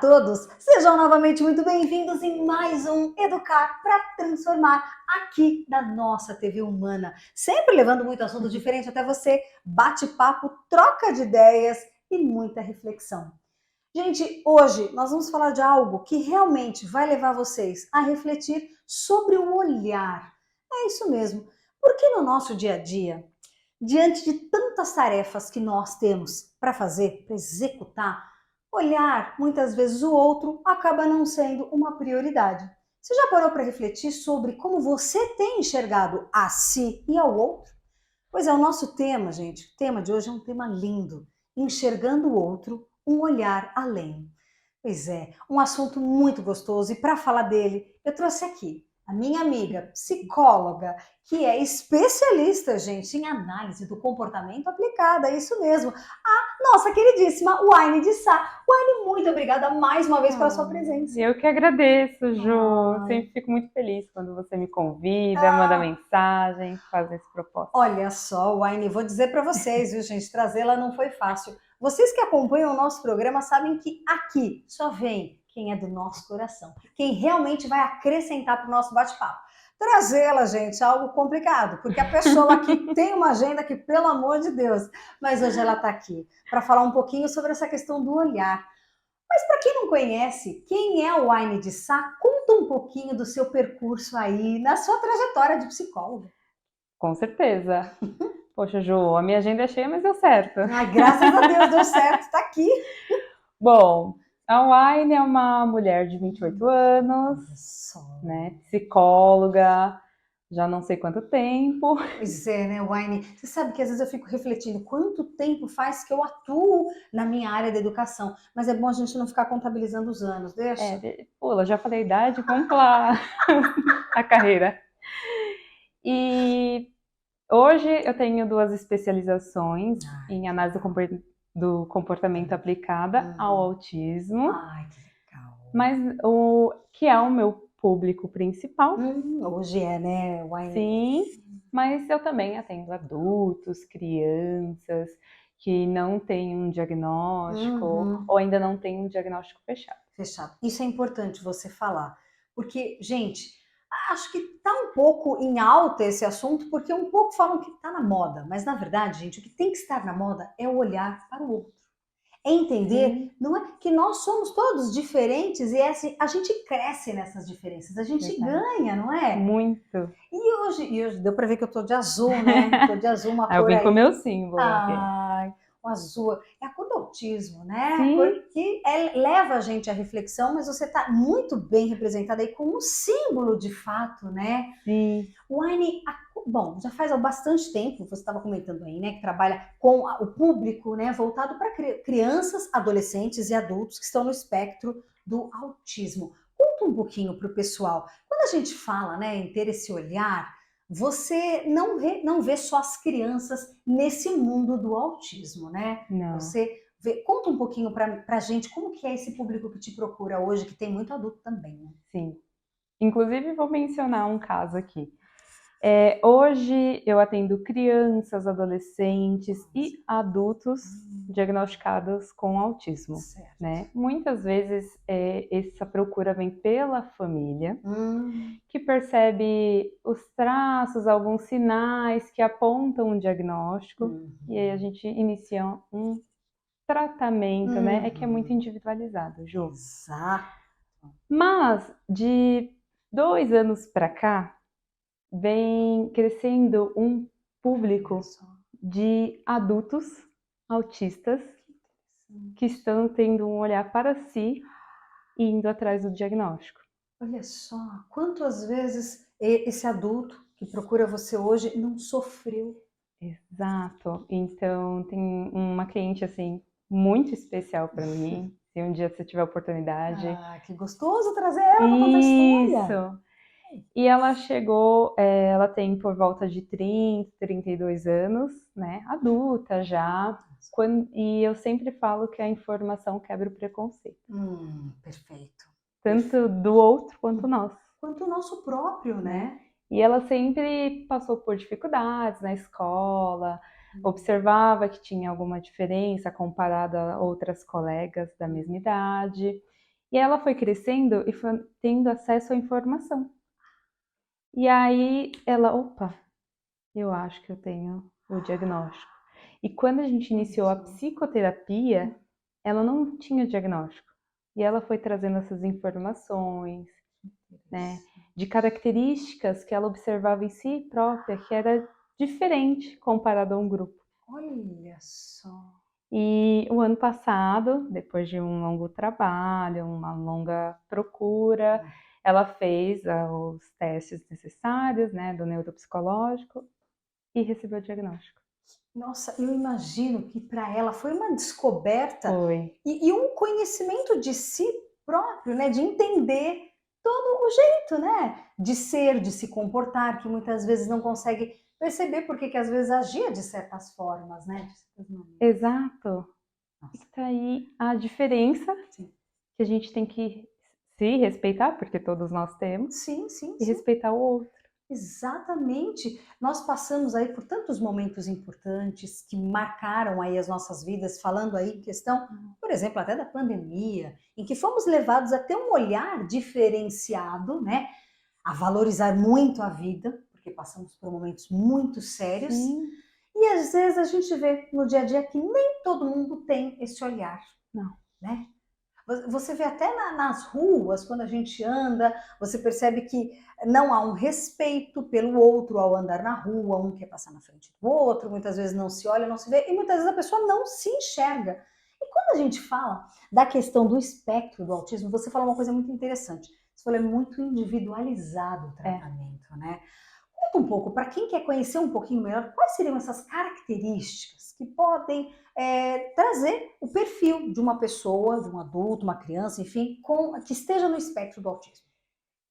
todos! Sejam novamente muito bem-vindos em mais um Educar para Transformar aqui da nossa TV Humana. Sempre levando muito assunto diferente até você, bate-papo, troca de ideias e muita reflexão. Gente, hoje nós vamos falar de algo que realmente vai levar vocês a refletir sobre o olhar. É isso mesmo, porque no nosso dia a dia, diante de tantas tarefas que nós temos para fazer, para executar, olhar muitas vezes o outro acaba não sendo uma prioridade. Você já parou para refletir sobre como você tem enxergado a si e ao outro? Pois é, o nosso tema, gente, o tema de hoje é um tema lindo. Enxergando o outro, um olhar além. Pois é, um assunto muito gostoso e para falar dele, eu trouxe aqui a minha amiga psicóloga, que é especialista, gente, em análise do comportamento aplicada, é isso mesmo, a nossa queridíssima Waine de Sá. Waine, muito obrigada mais uma vez pela sua presença. Eu que agradeço, Ju. Ai. Sempre fico muito feliz quando você me convida, manda mensagem, faz esse propósito. Olha só, Waine, vou dizer para vocês, viu, gente, trazê-la não foi fácil. Vocês que acompanham o nosso programa sabem que aqui só vem quem é do nosso coração, quem realmente vai acrescentar para o nosso bate-papo. Trazê-la, gente, é algo complicado, porque a pessoa aqui tem uma agenda que, pelo amor de Deus, mas hoje ela está aqui para falar um pouquinho sobre essa questão do olhar. Mas para quem não conhece, quem é o Waine de Sá? Conta um pouquinho do seu percurso aí, na sua trajetória de psicóloga. Com certeza. Poxa, Ju, a minha agenda é cheia, mas deu certo. Ai, graças a Deus, deu certo, está aqui. Bom, a Waine é uma mulher de 28 anos, né? Psicóloga, já não sei quanto tempo. Pois é, né, Waine? Você sabe que às vezes eu fico refletindo quanto tempo faz que eu atuo na minha área da educação, mas é bom a gente não ficar contabilizando os anos, deixa? Pula, já falei a idade, vamos lá, a carreira. E hoje eu tenho 2 especializações em análise do comportamento aplicada ao autismo. Ai, que legal. Mas o que é o meu público principal. Hoje é, né, Waine? Sim, mas eu também atendo adultos, crianças que não têm um diagnóstico ou ainda não têm um diagnóstico fechado. Fechado. Isso é importante você falar, porque, gente, acho que está um pouco em alta esse assunto, porque um pouco falam que está na moda, mas na verdade, gente, o que tem que estar na moda é o olhar para o outro. É entender, não é que nós somos todos diferentes e é assim, a gente cresce nessas diferenças, a gente ganha, não é? Muito. E hoje deu para ver que eu tô de azul, né? Tô de azul, uma cor Eu vim aí. com o meu símbolo aqui. Ai, o azul. É a cor do autismo, né? Sim. Porque leva a gente à reflexão, mas você tá muito bem representada aí com um símbolo de fato, né? Sim. Waine, bom, já faz há bastante tempo, você estava comentando aí, né, que trabalha com o público, né, voltado para crianças, adolescentes e adultos que estão no espectro do autismo. Conta um pouquinho para o pessoal. Quando a gente fala, né, em ter esse olhar, você não vê só as crianças nesse mundo do autismo, né? Não. Você conta um pouquinho para a gente como que é esse público que te procura hoje, que tem muito adulto também, né? Sim. Inclusive, vou mencionar um caso aqui. Hoje eu atendo crianças, adolescentes e adultos diagnosticados com autismo, né? Muitas vezes essa procura vem pela família, que percebe os traços, alguns sinais que apontam um diagnóstico, e aí a gente inicia um tratamento, né? É que é muito individualizado, Ju. Exato. Mas de 2 anos para cá, vem crescendo um público de adultos autistas que estão tendo um olhar para si e indo atrás do diagnóstico. Olha só, quantas vezes esse adulto que procura você hoje não sofreu? Exato. Então, tem uma cliente, assim, muito especial para mim. Se um dia você tiver oportunidade. Ah, que gostoso trazer ela para contar a história. Isso. E ela chegou, ela tem por volta de 30, 32 anos, né? Adulta já. E eu sempre falo que a informação quebra o preconceito. Perfeito. Tanto do outro quanto nosso. Quanto o nosso próprio, né? E ela sempre passou por dificuldades na escola, observava que tinha alguma diferença comparada a outras colegas da mesma idade. E ela foi crescendo e foi tendo acesso à informação. E aí ela, opa, eu acho que eu tenho o diagnóstico. E quando a gente iniciou a psicoterapia, ela não tinha diagnóstico. E ela foi trazendo essas informações, né, de características que ela observava em si própria, que era diferente comparado a um grupo. Olha só. E o ano passado, depois de um longo trabalho, uma longa procura, ela fez os testes necessários, né, do neuropsicológico e recebeu o diagnóstico. Nossa, eu imagino que para ela foi uma descoberta Foi. e um conhecimento de si próprio, né? De entender todo o jeito, né? De ser, de se comportar, que muitas vezes não consegue perceber porque que às vezes agia de certas formas, né? De certas maneiras. Exato. E Nossa, tá aí a diferença sim. que a gente tem que se respeitar, porque todos nós temos, Sim, sim, e sim. respeitar o outro. Exatamente. Nós passamos aí por tantos momentos importantes que marcaram aí as nossas vidas, falando aí em questão, por exemplo, até da pandemia, em que fomos levados a ter um olhar diferenciado, né? A valorizar muito a vida, porque passamos por momentos muito sérios, Sim, e às vezes a gente vê no dia a dia que nem todo mundo tem esse olhar, não. né? Você vê até nas ruas, quando a gente anda, você percebe que não há um respeito pelo outro ao andar na rua, um quer passar na frente do outro, muitas vezes não se olha, não se vê, e muitas vezes a pessoa não se enxerga. E quando a gente fala da questão do espectro do autismo, você fala uma coisa muito interessante. Você falou, é muito individualizado o tratamento, né? Conta um pouco, para quem quer conhecer um pouquinho melhor, quais seriam essas características que podem trazer o perfil de uma pessoa, de um adulto, uma criança, enfim, que esteja no espectro do autismo?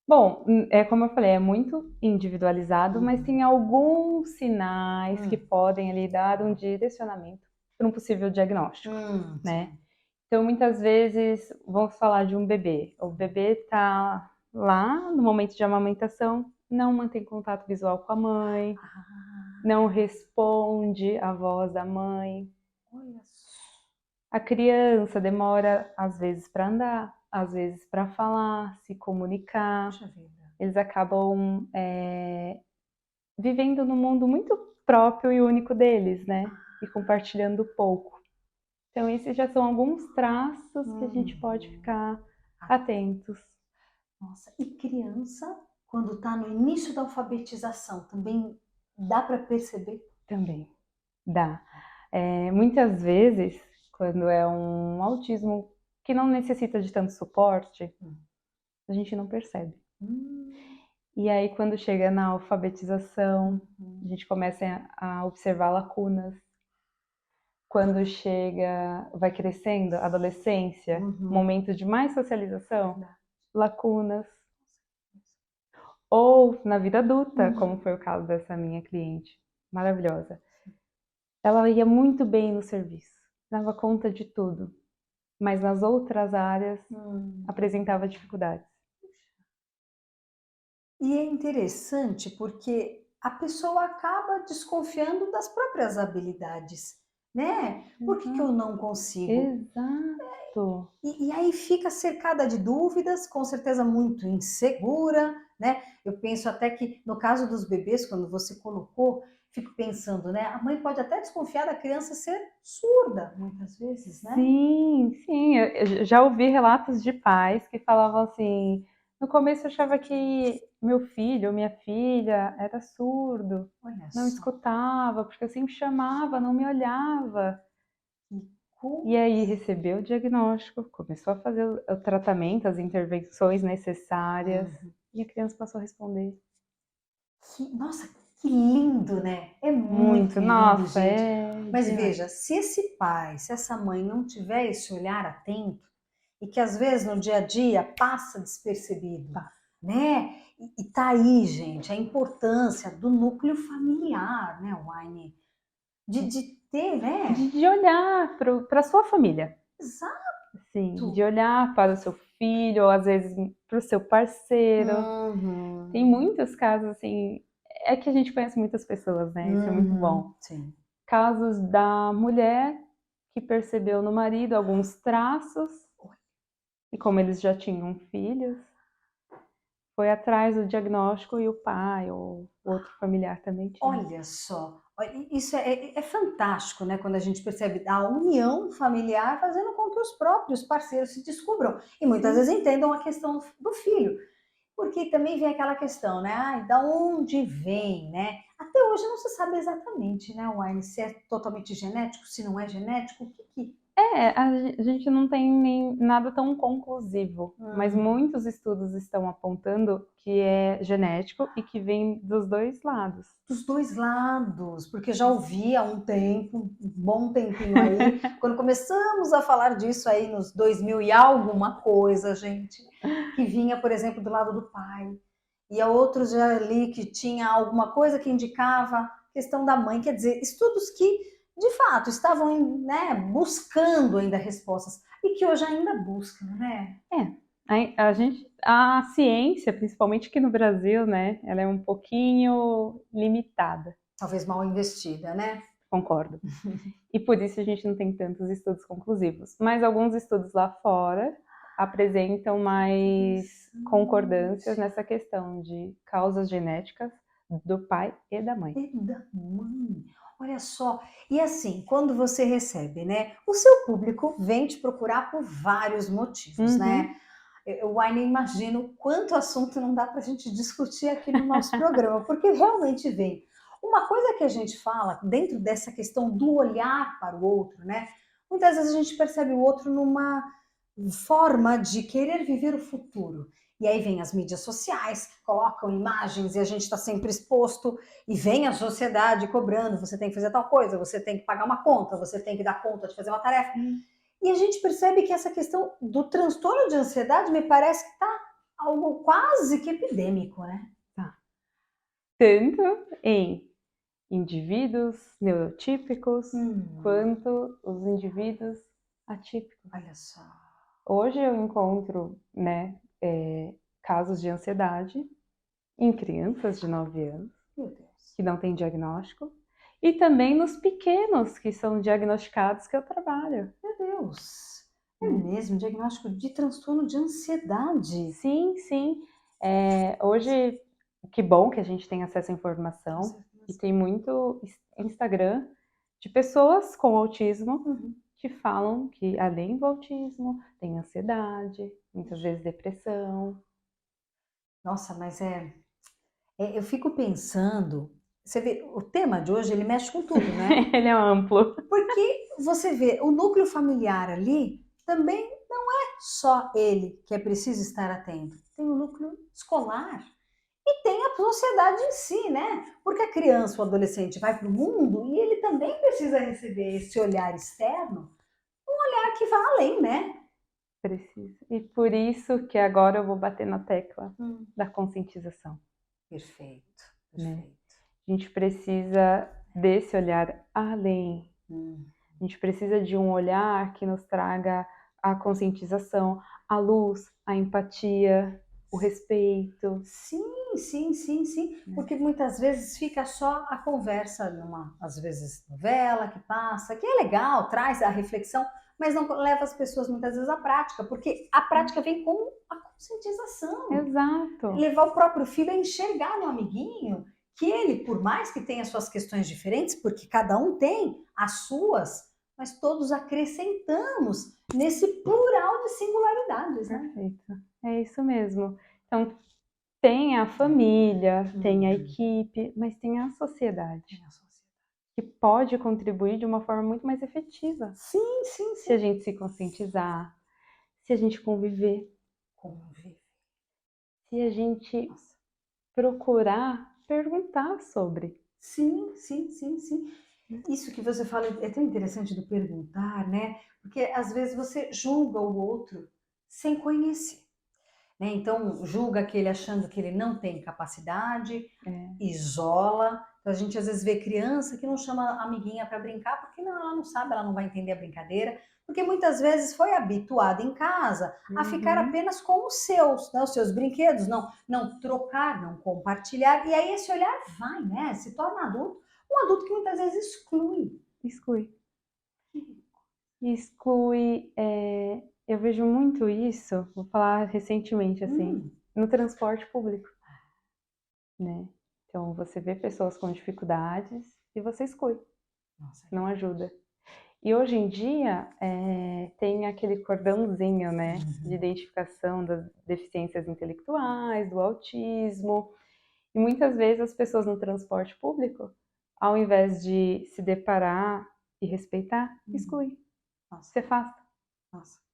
Bom, é como eu falei, é muito individualizado, mas tem alguns sinais que Hum, podem ali dar um direcionamento para um possível diagnóstico, né? sim. Então, muitas vezes, vamos falar de um bebê. O bebê está lá no momento de amamentação, não mantém contato visual com a mãe, Ah, não responde à voz da mãe. olha só. A criança demora, às vezes, para andar, às vezes para falar, se comunicar. Puxa vida. Eles acabam vivendo num mundo muito próprio e único deles, né? E compartilhando pouco. Então, esses já são alguns traços que a gente pode Uhum. ficar atentos. Nossa, e criança, quando está no início da alfabetização, também dá para perceber? Também dá. Muitas vezes, quando é um autismo que não necessita de tanto suporte, a gente não percebe. Hum, E aí, quando chega na alfabetização, a uhum. gente começa a observar lacunas. Quando chega, vai crescendo, adolescência, Uhum. momento de mais socialização, Verdade. lacunas. Ou na vida adulta, como Uhum. foi o caso dessa minha cliente maravilhosa. Ela ia muito bem no serviço, dava conta de tudo, mas nas outras áreas Hum. apresentava dificuldades. E é interessante porque a pessoa acaba desconfiando das próprias habilidades, né? Por que que eu Exato. não consigo? Exato. E aí fica cercada de dúvidas, com certeza muito insegura, né? Eu penso até que no caso dos bebês, quando você colocou, fico pensando, né? A mãe pode até desconfiar da criança ser surda, muitas vezes, né? Sim, sim, eu já ouvi relatos de pais que falavam assim: no começo eu achava que meu filho ou minha filha era surdo, Olha não só, escutava, porque eu sempre chamava, não me olhava. que E aí coisa. recebeu o diagnóstico, começou a fazer o tratamento, as intervenções necessárias, Uhum. e a criança passou a responder. Nossa, que lindo, né? É muito Muito, lindo, nossa, gente. é Mas demais. veja, se esse pai, se essa mãe não tiver esse olhar atento, e que às vezes no dia a dia passa despercebido, Passa. né? E tá aí, gente, a importância do núcleo familiar, né, Wine? De ter, né? De olhar para a sua família. Sim, de Exato. olhar para o seu filho, ou às vezes para o seu parceiro. Tem Uhum. muitos casos assim, é que a gente conhece muitas pessoas, né? Isso é muito bom. Uhum. Sim. Casos da mulher que percebeu no marido alguns traços E como eles já tinham filhos, foi atrás do diagnóstico e o pai ou outro familiar também tinha. Olha só, isso é fantástico, né? Quando a gente percebe a união familiar fazendo com que os próprios parceiros se descubram e muitas Sim. vezes entendam a questão do filho. Porque também vem aquela questão, né? Ai, da onde vem, né? Até hoje não se sabe exatamente, né, Wine, se é totalmente genético, se não é genético, o que que... A gente não tem nem nada tão conclusivo, mas Hum, muitos estudos estão apontando que é genético e que vem dos dois lados. dos dois lados, porque já ouvi há um tempo, um bom tempinho aí, quando começamos a falar disso aí nos 2000 e alguma coisa, gente, que vinha, por exemplo, do lado do pai, e a outros já ali que tinha alguma coisa que indicava a questão da mãe, quer dizer, estudos que, de fato, estavam, né, buscando ainda respostas, e que hoje ainda buscam, né? A ciência, principalmente aqui no Brasil, né, ela é um pouquinho limitada, Talvez mal investida, né? concordo. E por isso a gente não tem tantos estudos conclusivos. Mas alguns estudos lá fora apresentam mais concordâncias nessa questão de causas genéticas do pai e da mãe. E da mãe. Olha só. E assim, quando você recebe, né? O seu público vem te procurar por vários motivos, né? Uhum. Eu ainda imagino quanto assunto não dá para a gente discutir aqui no nosso programa, porque realmente vem. Uma coisa que a gente fala dentro dessa questão do olhar para o outro, né? Muitas vezes a gente percebe o outro numa forma de querer viver o futuro. E aí vem as mídias sociais, colocam imagens e a gente está sempre exposto, e vem a sociedade cobrando, você tem que fazer tal coisa, você tem que pagar uma conta, você tem que dar conta de fazer uma tarefa. E a gente percebe que essa questão do transtorno de ansiedade me parece que está algo quase que epidêmico, né? Tá. Tanto em indivíduos neurotípicos quanto os indivíduos atípicos. Olha só. Hoje eu encontro, né, casos de ansiedade em crianças de 9 anos Meu Deus. que não têm diagnóstico e também nos pequenos que são diagnosticados que eu trabalho. Meu Deus. É Né? mesmo, diagnóstico de transtorno de ansiedade. Sim, sim. Hoje, que bom que a gente tem acesso à informação e tem muito Instagram de pessoas com autismo Uhum. que falam que, além do autismo, tem ansiedade, muitas vezes depressão. Nossa, mas eu fico pensando, você vê, o tema de hoje ele mexe com tudo, né? Ele é amplo. Porque você vê, o núcleo familiar ali também não é só ele que é preciso estar atento. Tem o núcleo escolar e tem a sociedade em si, né? Porque a criança, o adolescente vai para o mundo e ele também precisa receber esse olhar externo, olhar que vai além, né? Precisa. E por isso que agora eu vou bater na tecla Hum. da conscientização, Perfeito, né? perfeito. A gente precisa desse olhar além. Hum. A gente precisa de um olhar que nos traga a conscientização, a luz, a empatia, o respeito. Sim, sim, sim, sim, Né? porque muitas vezes fica só a conversa numa, às vezes, novela que passa, que é legal, traz a reflexão, mas não leva as pessoas muitas vezes à prática, porque a prática vem com a conscientização. Exato. Levar o próprio filho a enxergar no amiguinho que ele, por mais que tenha suas questões diferentes, porque cada um tem as suas, mas todos acrescentamos nesse plural de singularidades, né? Perfeito. É isso mesmo. Então, tem a família, tem a Uhum. equipe, mas tem a sociedade, Minha sociedade. que pode contribuir de uma forma muito mais efetiva. Sim, sim, Se a sim. gente se conscientizar, se a gente conviver, Conviver. se a gente Nossa. procurar perguntar sobre. Sim, sim, sim, sim. Isso que você fala é tão interessante do perguntar, né? Porque às vezes você julga o outro sem conhecer, né? Então, julga aquele achando que ele não tem capacidade, É, isola. Então, a gente às vezes vê criança que não chama a amiguinha para brincar porque não, ela não sabe, ela não vai entender a brincadeira, porque muitas vezes foi habituada em casa a ficar uhum, apenas com os seus, né? Os seus brinquedos, não trocar, não compartilhar. E aí esse olhar vai, né? Se torna adulto, um adulto que muitas vezes exclui. exclui. Exclui Eu vejo muito isso, vou falar recentemente, assim, no transporte público, né? Então, você vê pessoas com dificuldades e você exclui, Nossa, não ajuda. E hoje em dia, tem aquele cordãozinho, né, de identificação das deficiências intelectuais, do autismo. E muitas vezes as pessoas no transporte público, ao invés de se deparar e respeitar, excluem, nossa, se afasta. nossa.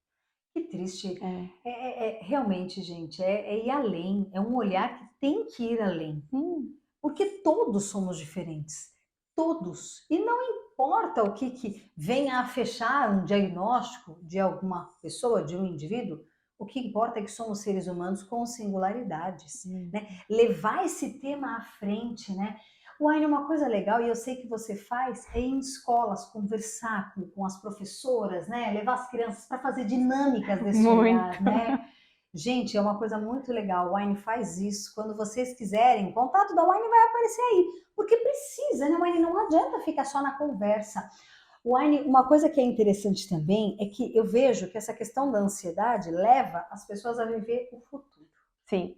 Que triste. É, Realmente, gente, é ir além. É um olhar que tem que ir além. sim, Porque todos somos diferentes. Todos. E não importa o que venha a fechar um diagnóstico de alguma pessoa, de um indivíduo, o que importa é que somos seres humanos com singularidades, né? Levar esse tema à frente, né? Uai, uma coisa legal, e eu sei que você faz, é ir em escolas, conversar com as professoras, né? Levar as crianças para fazer dinâmicas desse muito. olhar, né? Gente, é uma coisa muito legal. O Wine faz isso. Quando vocês quiserem, o contato da Wine vai aparecer aí. Porque precisa, né, Wine? Não adianta ficar só na conversa. Wine, uma coisa que é interessante também é que eu vejo que essa questão da ansiedade leva as pessoas a viver o futuro. Sim,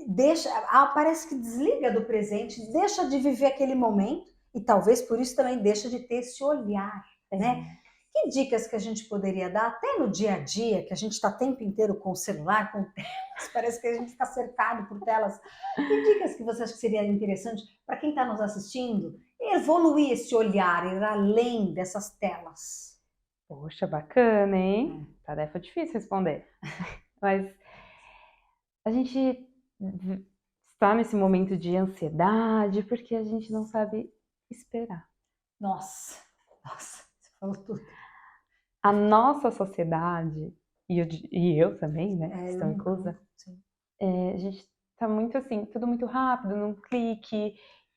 Deixa, parece que desliga do presente, deixa de viver aquele momento e talvez por isso também deixa de ter esse olhar, né? Que dicas que a gente poderia dar até no dia a dia, que a gente está o tempo inteiro com o celular, com telas, parece que a gente está cercado por telas. Que dicas que você acha que seria interessante para quem está nos assistindo evoluir esse olhar, ir além dessas telas? Poxa, bacana, hein? Tarefa difícil responder. Mas a gente está nesse momento de ansiedade porque a gente não sabe esperar. Nossa, nossa, você falou tudo. A nossa sociedade, e eu também, né, estão inclusa, a gente tá muito assim, tudo muito rápido, num clique,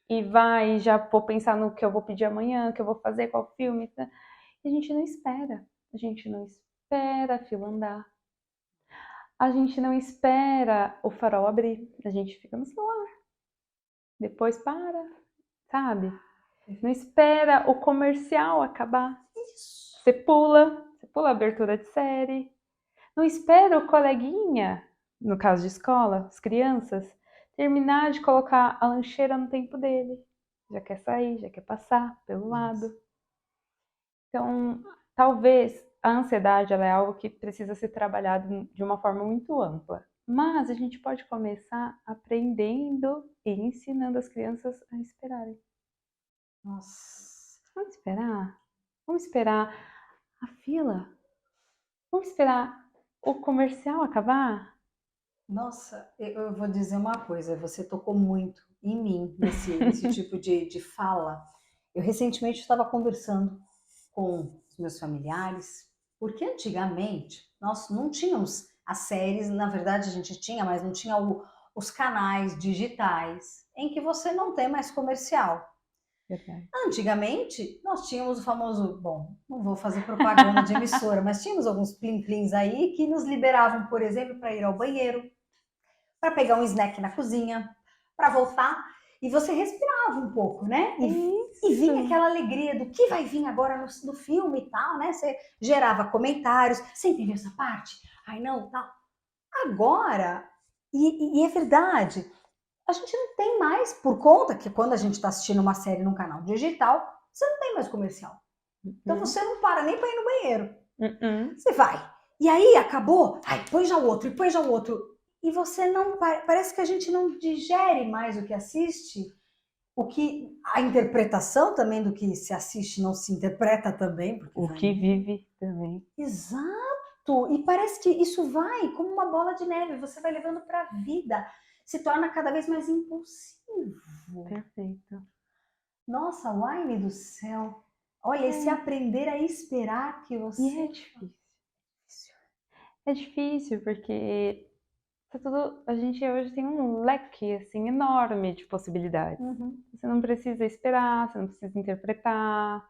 e vai, já vou pensar no que eu vou pedir amanhã, o que eu vou fazer, qual filme, tá? E a gente não espera. A gente não espera a fila andar. A gente não espera o farol abrir. A gente fica no celular. Depois para, sabe? Não espera o comercial acabar. Isso. Você pula a abertura de série. Não espera o coleguinha, no caso de escola, as crianças, terminar de colocar a lancheira no tempo dele. Já quer sair, já quer passar pelo lado. Então, talvez a ansiedade ela é algo que precisa ser trabalhado de uma forma muito ampla. Mas a gente pode começar aprendendo e ensinando as crianças a esperarem. Nossa. Vamos esperar? Vamos esperar a fila? Vamos esperar o comercial acabar? Nossa, eu vou dizer uma coisa, você tocou muito em mim nesse tipo de fala. Eu recentemente estava conversando com os meus familiares, porque antigamente nós não tínhamos as séries, na verdade a gente tinha, mas não tinha os canais digitais em que você não tem mais comercial. Verdade. Antigamente, nós tínhamos o famoso, bom, não vou fazer propaganda de emissora, mas tínhamos alguns plim-plins aí que nos liberavam, por exemplo, para ir ao banheiro, para pegar um snack na cozinha, para voltar, e você respirava um pouco, né? E vinha aquela alegria do que vai vir agora no filme e tal, né? Você gerava comentários, você entendeu essa parte? Ai, não, tal. Agora, e é verdade, a gente não tem mais, por conta que quando a gente está assistindo uma série num canal digital, você não tem mais comercial. Então você não para nem para ir no banheiro. Você vai. E aí acabou, ai, põe já o outro, e põe já o outro. E você não, parece que a gente não digere mais o que assiste, o que a interpretação também do que se assiste não se interpreta também. Porque O que vive também. Exato! E parece que isso vai como uma bola de neve, você vai levando para a vida, se torna cada vez mais impulsivo. Perfeito. Nossa, Wine do céu! Olha, esse aprender a esperar que você. E é difícil. É difícil porque tá tudo, a gente hoje tem um leque assim enorme de possibilidades. Você não precisa esperar, você não precisa interpretar,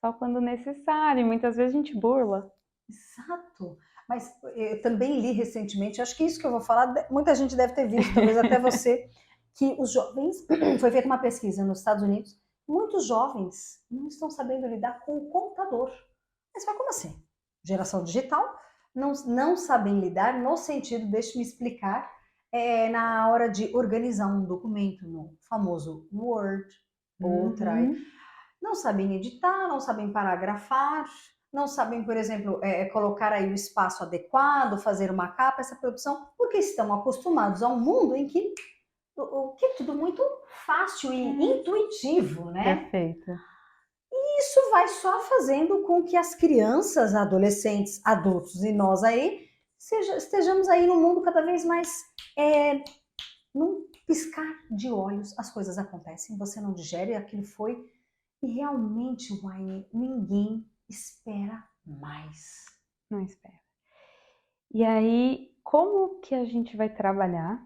só quando necessário. E muitas vezes a gente burla. Exato. Mas eu também li recentemente, acho que isso que eu vou falar, muita gente deve ter visto, talvez até você, que os jovens, foi feita uma pesquisa nos Estados Unidos, muitos jovens não estão sabendo lidar com o computador. Mas como assim? Geração digital, não sabem lidar no sentido, deixe-me explicar, na hora de organizar um documento no famoso Word ou Drive. Uhum. Não sabem editar, não sabem paragrafar, não sabem, por exemplo, colocar aí o espaço adequado, fazer uma capa, essa produção, porque estão acostumados a um mundo em que o que é tudo muito fácil e intuitivo, né? Perfeito. Isso vai só fazendo com que as crianças, adolescentes, adultos e nós aí estejamos aí num mundo cada vez mais num piscar de olhos, as coisas acontecem, você não digere, aquilo foi. E realmente, Wine, ninguém espera mais. Não espera. E aí, como que a gente vai trabalhar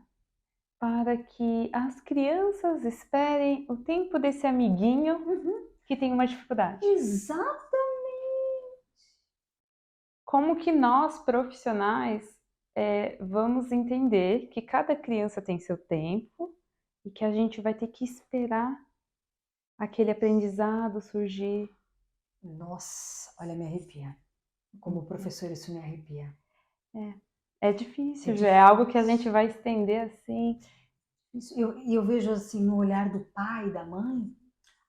para que as crianças esperem o tempo desse amiguinho que tem uma dificuldade? Exatamente. Como que nós, profissionais, vamos entender que cada criança tem seu tempo e que a gente vai ter que esperar aquele aprendizado surgir? Nossa, olha, me arrepia. Como professor, isso me arrepia. É difícil, já é algo que a gente vai estender assim. Eu vejo assim no olhar do pai e da mãe,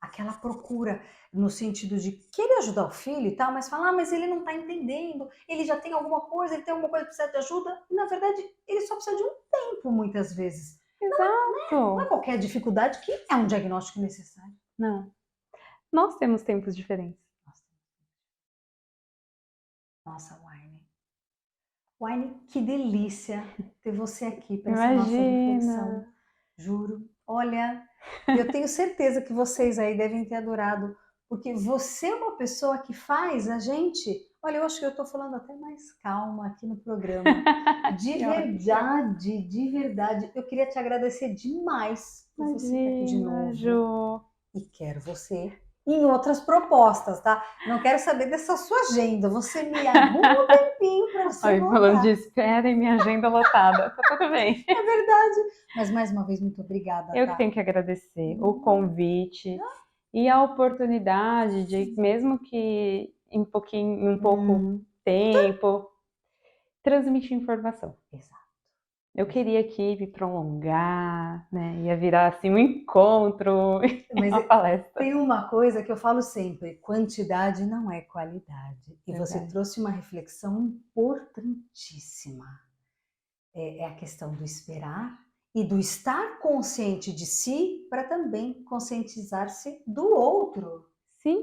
aquela procura no sentido de querer ajudar o filho e tal, mas falar, mas ele não está entendendo, ele já tem alguma coisa, ele tem alguma coisa que precisa de ajuda, e na verdade ele só precisa de um tempo muitas vezes. Não é Exato! qualquer dificuldade que é um diagnóstico necessário. Não. Nós temos tempos diferentes. Nossa, Wine. Wine, que delícia ter você aqui para essa nossa reflexão. Imagina! Juro. Olha, eu tenho certeza que vocês aí devem ter adorado, porque você é uma pessoa que faz a gente. Olha, eu acho que eu estou falando até mais calma aqui no programa. De Que ótimo. verdade, de verdade. Eu queria te agradecer demais por você estar aqui de Imagina, novo. Ju. E quero você em outras propostas, tá? Não quero saber dessa sua agenda. Você me arruma um tempinho para você Olha, voltar. falando de espera e minha agenda lotada. Tá tudo bem. É verdade. Mas mais uma vez, muito obrigada. Eu tá? que tenho que agradecer o convite e a oportunidade de, mesmo que em um pouco tempo, transmitir informação. Exato. Eu queria aqui me prolongar, né? Ia virar assim um encontro, Mas uma palestra. tem uma coisa que eu falo sempre: quantidade não é qualidade. E você Verdade. trouxe uma reflexão importantíssima. É a questão do esperar e do estar consciente de si para também conscientizar-se do outro. Sim,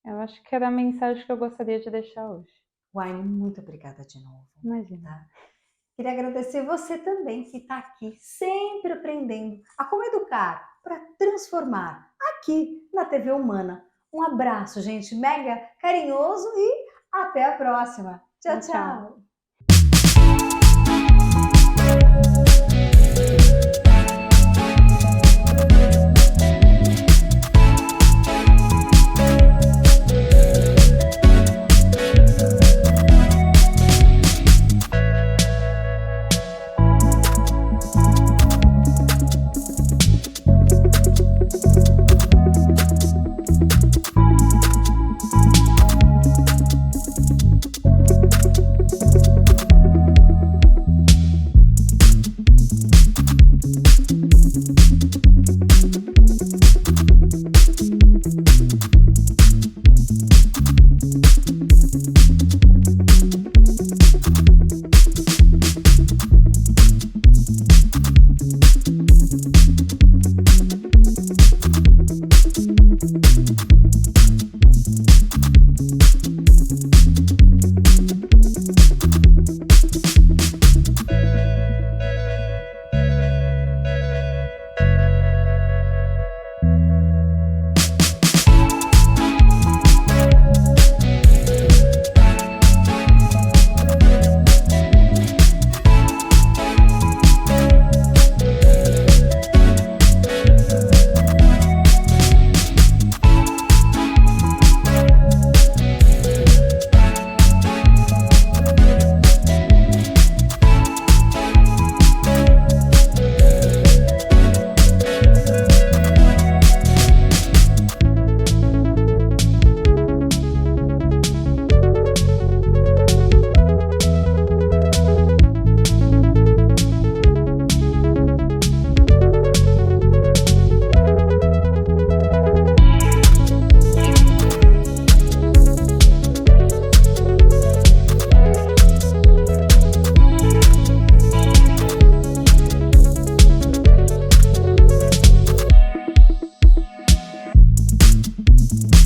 eu acho que era a mensagem que eu gostaria de deixar hoje. Wine, muito obrigada de novo. Imagina. Tá? Queria agradecer você também que está aqui, sempre aprendendo a como educar para transformar aqui na TV Humana. Um abraço, gente, mega carinhoso e até a próxima. Tchau, Tchau, tchau.